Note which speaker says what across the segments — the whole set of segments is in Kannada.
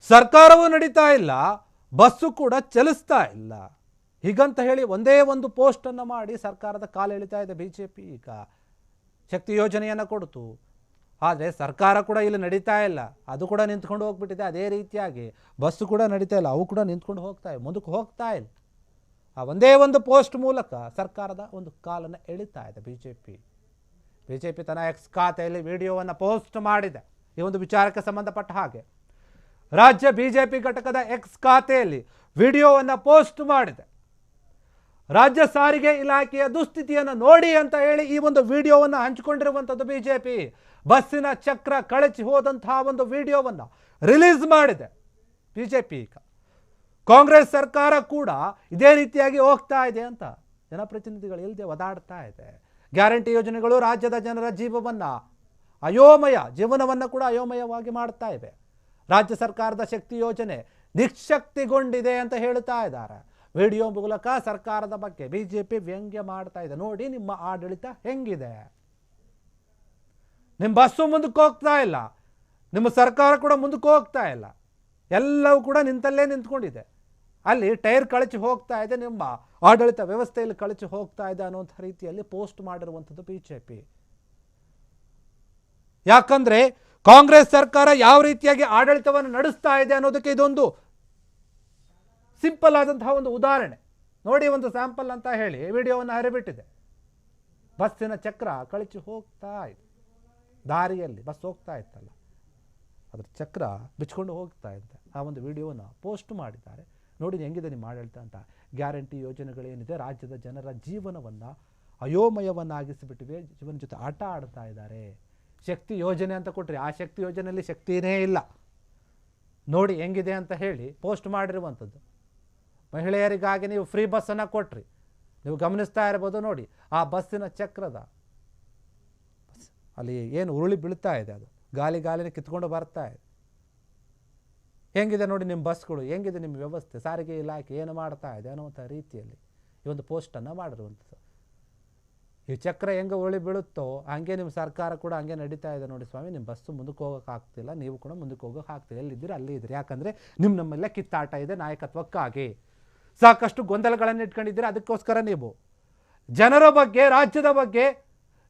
Speaker 1: ಸರ್ಕಾರವೂ ನಡೀತಾ ಇಲ್ಲ, ಬಸ್ಸು ಕೂಡ ಚಲಿಸ್ತಾ ಇಲ್ಲ. ಹೀಗಂತ ಹೇಳಿ ಒಂದೇ ಒಂದು ಪೋಸ್ಟನ್ನು ಮಾಡಿ ಸರ್ಕಾರದ ಕಾಲು ಎಳಿತಾ ಇದೆ ಬಿಜೆಪಿ. ಈಗ ಶಕ್ತಿ ಯೋಜನೆಯನ್ನು ಕೊಡ್ತು, ಆದರೆ ಸರ್ಕಾರ ಕೂಡ ಇಲ್ಲಿ ನಡೀತಾ ಇಲ್ಲ, ಅದು ಕೂಡ ನಿಂತ್ಕೊಂಡು ಹೋಗ್ಬಿಟ್ಟಿದೆ. ಅದೇ ರೀತಿಯಾಗಿ ಬಸ್ಸು ಕೂಡ ನಡೀತಾ ಇಲ್ಲ, ಅವು ಕೂಡ ನಿಂತ್ಕೊಂಡು ಹೋಗ್ತಾ ಇದೆ, ಮುಂದಕ್ಕೆ ಹೋಗ್ತಾ ಇಲ್ಲ. ಆ ಒಂದೇ ಒಂದು ಪೋಸ್ಟ್ ಮೂಲಕ ಸರ್ಕಾರದ ಒಂದು ಕಾಲನ್ನು ಎಳಿತಾ ಇದೆ ಬಿಜೆಪಿ ತನ್ನ ಎಕ್ಸ್ ಖಾತೆಯಲ್ಲಿ ವಿಡಿಯೋವನ್ನು ಪೋಸ್ಟ್ ಮಾಡಿದೆ. ಈ ಒಂದು ವಿಚಾರಕ್ಕೆ ಸಂಬಂಧಪಟ್ಟ ಹಾಗೆ ರಾಜ್ಯ ಬಿಜೆಪಿ ಘಟಕದ ಎಕ್ಸ್ ಖಾತೆಯಲ್ಲಿ ವಿಡಿಯೋವನ್ನು ಪೋಸ್ಟ್ ಮಾಡಿದೆ. ರಾಜ್ಯ ಸಾರಿಗೆ ಇಲಾಖೆಯ ದುಸ್ಥಿತಿಯನ್ನು ನೋಡಿ ಅಂತ ಹೇಳಿ ಈ ಒಂದು ವಿಡಿಯೋವನ್ನು ಹಂಚಿಕೊಂಡಿರುವಂಥದ್ದು ಬಿಜೆಪಿ. ಬಸ್ಸಿನ ಚಕ್ರ ಕಳಚಿ ಹೋದಂತಹ ಒಂದು ವಿಡಿಯೋವನ್ನು ರಿಲೀಸ್ ಮಾಡಿದೆ ಬಿಜೆಪಿ. ಈಗ ಕಾಂಗ್ರೆಸ್ ಸರ್ಕಾರ ಕೂಡ ಇದೇ ರೀತಿಯಾಗಿ ಹೋಗ್ತಾ ಇದೆ ಅಂತ ಜನಪ್ರತಿನಿಧಿಗಳು ಇಲ್ಲದೆ ಒದಾಡ್ತಾ ಇದೆ. ಗ್ಯಾರಂಟಿ ಯೋಜನೆಗಳು ರಾಜ್ಯದ ಜನರ ಜೀವನವನ್ನು ಕೂಡ ಅಯೋಮಯವಾಗಿ ಮಾಡ್ತಾ ಇವೆ. ರಾಜ್ಯ ಸರ್ಕಾರದ ಶಕ್ತಿ ಯೋಜನೆ ನಿಶಕ್ತಿಗೊಂಡಿದೆ ಅಂತ ಹೇಳ್ತಾ ಇದ್ದಾರೆ. ವಿಡಿಯೋ ಮೂಲಕ ಸರ್ಕಾರದ ಬಗ್ಗೆ ಬಿಜೆಪಿ ವ್ಯಂಗ್ಯ ಮಾಡ್ತಾ ಇದೆ. ನೋಡಿ ನಿಮ್ಮ ಆಡಳಿತ ಹೆಂಗಿದೆ, ನಿಮ್ಮ ಬಸ್ಸು ಮುಂದಕ್ಕೆ ಹೋಗ್ತಾ ಇಲ್ಲ, ನಿಮ್ಮ ಸರ್ಕಾರ ಕೂಡ ಮುಂದಕ್ಕೆ ಹೋಗ್ತಾ ಇಲ್ಲ, ಎಲ್ಲವೂ ಕೂಡ ನಿಂತಲ್ಲೇ ನಿಂತ್ಕೊಂಡಿದೆ. ಅಲ್ಲಿ ಟೈರ್ ಕಳಚಿ ಹೋಗ್ತಾ ಇದೆ, ನಿಮ್ಮ ಆಡಳಿತ ವ್ಯವಸ್ಥೆಯಲ್ಲಿ ಕಳಚಿ ಹೋಗ್ತಾ ಇದೆ ಅನ್ನುವಂಥ ರೀತಿಯಲ್ಲಿ ಪೋಸ್ಟ್ ಮಾಡಿರುವಂಥದ್ದು ಬಿಜೆಪಿ. ಯಾಕಂದ್ರೆ ಕಾಂಗ್ರೆಸ್ ಸರ್ಕಾರ ಯಾವ ರೀತಿಯಾಗಿ ಆಡಳಿತವನ್ನು ನಡೆಸ್ತಾ ಇದೆ ಅನ್ನೋದಕ್ಕೆ ಇದೊಂದು ಸಿಂಪಲ್ ಆದಂತಹ ಒಂದು ಉದಾಹರಣೆ. ನೋಡಿ, ಒಂದು ಸ್ಯಾಂಪಲ್ ಅಂತ ಹೇಳಿ ವಿಡಿಯೋವನ್ನು ಹರಿಬಿಟ್ಟಿದೆ. ಬಸ್ಸಿನ ಚಕ್ರ ಕಳಚಿ ಹೋಗ್ತಾ ಇದೆ, ದಾರಿಯಲ್ಲಿ ಬಸ್ ಹೋಗ್ತಾ ಇತ್ತಲ್ಲ, ಅದ್ರ ಚಕ್ರ ಬಿಚ್ಕೊಂಡು ಹೋಗ್ತಾ ಇದ್ದ. ಆ ಒಂದು ವಿಡಿಯೋನ ಪೋಸ್ಟ್ ಮಾಡಿದ್ದಾರೆ. ನೋಡಿ ಹೆಂಗಿದೆ ನಿಮ್ಮ ಆಡಳಿತ ಅಂತ. ಗ್ಯಾರಂಟಿ ಯೋಜನೆಗಳೇನಿದೆ ರಾಜ್ಯದ ಜನರ ಜೀವನವನ್ನು ಅಯೋಮಯವನ್ನಾಗಿಸಿಬಿಟ್ಟಿವೆ, ಜೀವನ ಜೊತೆ ಆಟ ಆಡ್ತಾ ಇದ್ದಾರೆ. ಶಕ್ತಿ ಯೋಜನೆ ಅಂತ ಕೊಟ್ಟರೆ ಆ ಶಕ್ತಿ ಯೋಜನೆಯಲ್ಲಿ ಶಕ್ತಿನೇ ಇಲ್ಲ. ನೋಡಿ ಹೆಂಗಿದೆ ಅಂತ ಹೇಳಿ ಪೋಸ್ಟ್ ಮಾಡಿರುವಂಥದ್ದು. ಮಹಿಳೆಯರಿಗಾಗಿ ನೀವು ಫ್ರೀ ಬಸ್ಸನ್ನು ಕೊಟ್ರಿ, ನೀವು ಗಮನಿಸ್ತಾ ಇರ್ಬೋದು. ನೋಡಿ ಆ ಬಸ್ಸಿನ ಚಕ್ರದ ಅಲ್ಲಿ ಏನು ಉರುಳಿ ಬೀಳ್ತಾ ಇದೆ, ಅದು ಗಾಲಿನ ಕಿತ್ಕೊಂಡು ಬರ್ತಾ ಇದೆ. ಹೆಂಗಿದೆ ನೋಡಿ ನಿಮ್ಮ ಬಸ್ಗಳು, ಹೆಂಗಿದೆ ನಿಮ್ಮ ವ್ಯವಸ್ಥೆ, ಸಾರಿಗೆ ಇಲಾಖೆ ಏನು ಮಾಡ್ತಾ ಇದೆ ಅನ್ನುವಂಥ ರೀತಿಯಲ್ಲಿ ಈ ಒಂದು ಪೋಸ್ಟನ್ನು ಮಾಡಿರುವಂಥದ್ದು. ಈ ಚಕ್ರ ಹೆಂಗೆ ಉರುಳಿ ಬೀಳುತ್ತೋ ಹಂಗೆ ನಿಮ್ಮ ಸರ್ಕಾರ ಕೂಡ ಹಂಗೆ ನಡೀತಾ ಇದೆ. ನೋಡಿ ಸ್ವಾಮಿ, ನಿಮ್ಮ ಬಸ್ಸು ಮುಂದಕ್ಕೆ ಹೋಗೋಕ್ಕಾಗ್ತಿಲ್ಲ, ನೀವು ಕೂಡ ಮುಂದಕ್ಕೆ ಹೋಗೋಕ್ಕಾಗ್ತಿಲ್ಲ. ಎಲ್ಲಿದ್ದೀರಿ ಅಲ್ಲೇ ಇದ್ದೀರಿ. ಯಾಕಂದರೆ ನಮ್ಮೆಲ್ಲ ಕಿತ್ತಾಟ ಇದೆ ನಾಯಕತ್ವಕ್ಕಾಗಿ. ಸಾಕಷ್ಟು ಗೊಂದಲಗಳನ್ನು ಇಟ್ಕೊಂಡಿದ್ದೀರಿ. ಅದಕ್ಕೋಸ್ಕರ ನೀವು ಜನರ ಬಗ್ಗೆ, ರಾಜ್ಯದ ಬಗ್ಗೆ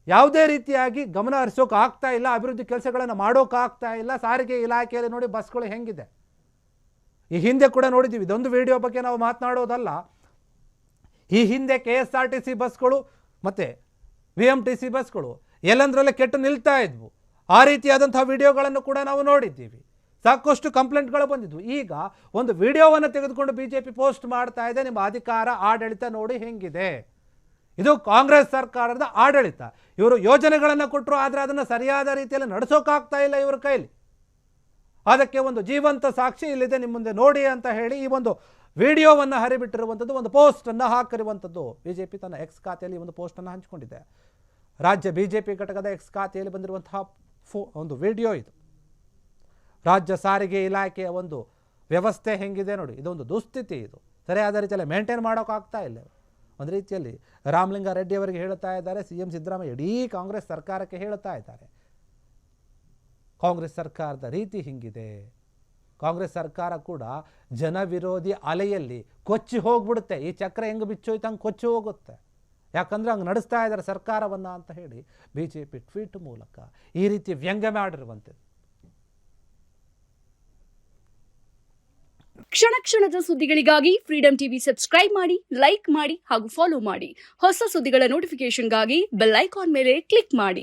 Speaker 1: ಯಾವುದೇ ರೀತಿಯಾಗಿ ಗಮನ ಹರಿಸೋಕೆ ಆಗ್ತಾ ಇಲ್ಲ, ಅಭಿವೃದ್ಧಿ ಕೆಲಸಗಳನ್ನು ಮಾಡೋಕ್ಕಾಗ್ತಾ ಇಲ್ಲ. ಸಾರಿಗೆ ಇಲಾಖೆಯಲ್ಲಿ ನೋಡಿ ಬಸ್ಗಳು ಹೆಂಗಿದೆ. ಈ ಹಿಂದೆ ಕೂಡ ನೋಡಿದ್ದೀವಿ. ಇದೊಂದು ವಿಡಿಯೋ ಬಗ್ಗೆ ನಾವು ಮಾತನಾಡೋದಲ್ಲ. ಈ ಹಿಂದೆ KSRTC ಬಸ್ಗಳು ಮತ್ತು VMTC ಬಸ್ಗಳು ಎಲ್ಲಂದ್ರಲ್ಲೇ ಕೆಟ್ಟು ನಿಲ್ತಾ ಇದ್ವು. ಆ ರೀತಿಯಾದಂತಹ ವಿಡಿಯೋಗಳನ್ನು ಕೂಡ ನಾವು ನೋಡಿದ್ದೀವಿ. ಸಾಕಷ್ಟು ಕಂಪ್ಲೇಂಟ್ಗಳು ಬಂದಿದ್ವು. ಈಗ ಒಂದು ವಿಡಿಯೋವನ್ನು ತೆಗೆದುಕೊಂಡು ಬಿಜೆಪಿ ಪೋಸ್ಟ್ ಮಾಡ್ತಾ ಇದೆ. ನಿಮ್ಮ ಅಧಿಕಾರ, ಆಡಳಿತ ನೋಡಿ ಹೆಂಗಿದೆ. ಇದು ಕಾಂಗ್ರೆಸ್ ಸರ್ಕಾರದ ಆಡಳಿತ. ಇವರು ಯೋಜನೆಗಳನ್ನು ಕೊಟ್ಟರು, ಆದರೆ ಅದನ್ನು ಸರಿಯಾದ ರೀತಿಯಲ್ಲಿ ನಡೆಸೋಕ್ಕಾಗ್ತಾ ಇಲ್ಲ ಇವರ ಕೈಲಿ. ಅದಕ್ಕೆ ಒಂದು ಜೀವಂತ ಸಾಕ್ಷಿ ಇಲ್ಲಿದೆ ನಿಮ್ಮ ಮುಂದೆ ನೋಡಿ ಅಂತ ಹೇಳಿ ಈ ಒಂದು ವಿಡಿಯೋವನ್ನು ಹರಿಬಿಟ್ಟಿರುವಂಥದ್ದು, ಒಂದು ಪೋಸ್ಟನ್ನು ಹಾಕಿರುವಂಥದ್ದು. ಬಿಜೆಪಿ ತನ್ನ ಎಕ್ಸ್ ಖಾತೆಯಲ್ಲಿ ಒಂದು ಪೋಸ್ಟನ್ನು ಹಂಚಿಕೊಂಡಿದೆ. ರಾಜ್ಯ ಬಿಜೆಪಿ ಘಟಕದ ಎಕ್ಸ್ ಖಾತೆಯಲ್ಲಿ ಬಂದಿರುವಂತಹ ಒಂದು ವಿಡಿಯೋ ಇದು. ರಾಜ್ಯ ಸಾರಿಗೆ ಇಲಾಖೆಯ ಒಂದು ವ್ಯವಸ್ಥೆ ಹೆಂಗಿದೆ ನೋಡಿ. ಇದೊಂದು ದುಸ್ಥಿತಿ. ಇದು ಸರಿಯಾದ ರೀತಿಯಲ್ಲಿ ಮೇಂಟೈನ್ ಮಾಡೋಕ್ಕಾಗ್ತಾ ಇಲ್ಲ. ಒಂದು ರೀತಿಯಲ್ಲಿ ರಾಮಲಿಂಗಾರೆಡ್ಡಿ ಅವರಿಗೆ ಹೇಳ್ತಾ ಇದ್ದಾರೆ, CM ಸಿದ್ದರಾಮಯ್ಯ ಇಡೀ ಕಾಂಗ್ರೆಸ್ ಸರ್ಕಾರಕ್ಕೆ ಹೇಳ್ತಾ ಇದ್ದಾರೆ, ಕಾಂಗ್ರೆಸ್ ಸರ್ಕಾರದ ರೀತಿ ಹಿಂಗಿದೆ. ಕಾಂಗ್ರೆಸ್ ಸರ್ಕಾರ ಕೂಡ ಜನ ವಿರೋಧಿ ಅಲೆಯಲ್ಲಿ ಕೊಚ್ಚಿ ಹೋಗ್ಬಿಡುತ್ತೆ. ಈ ಚಕ್ರ ಹೆಂಗೆ ಬಿಚ್ಚೋಯ್ತು ಹಂಗೆ ಕೊಚ್ಚಿ ಹೋಗುತ್ತೆ. ಯಾಕಂದರೆ ಹಂಗೆ ನಡೆಸ್ತಾ ಇದ್ದಾರೆ ಸರ್ಕಾರವನ್ನು ಅಂತ ಹೇಳಿ ಬಿಜೆಪಿ ಟ್ವೀಟ್ ಮೂಲಕ ಈ ರೀತಿ ವ್ಯಂಗ್ಯ ಮಾಡಿರುವಂಥದ್ದು.
Speaker 2: ಕ್ಷಣ ಕ್ಷಣದ ಸುದ್ದಿಗಳಿಗಾಗಿ ಫ್ರೀಡಂ ಟಿವಿ ಸಬ್ಸ್ಕ್ರೈಬ್ ಮಾಡಿ, ಲೈಕ್ ಮಾಡಿ ಹಾಗೂ ಫಾಲೋ ಮಾಡಿ. ಹೊಸ ಸುದ್ದಿಗಳ ನೋಟಿಫಿಕೇಶನ್ಗಾಗಿ ಬೆಲ್ ಐಕಾನ್ ಮೇಲೆ ಕ್ಲಿಕ್ ಮಾಡಿ.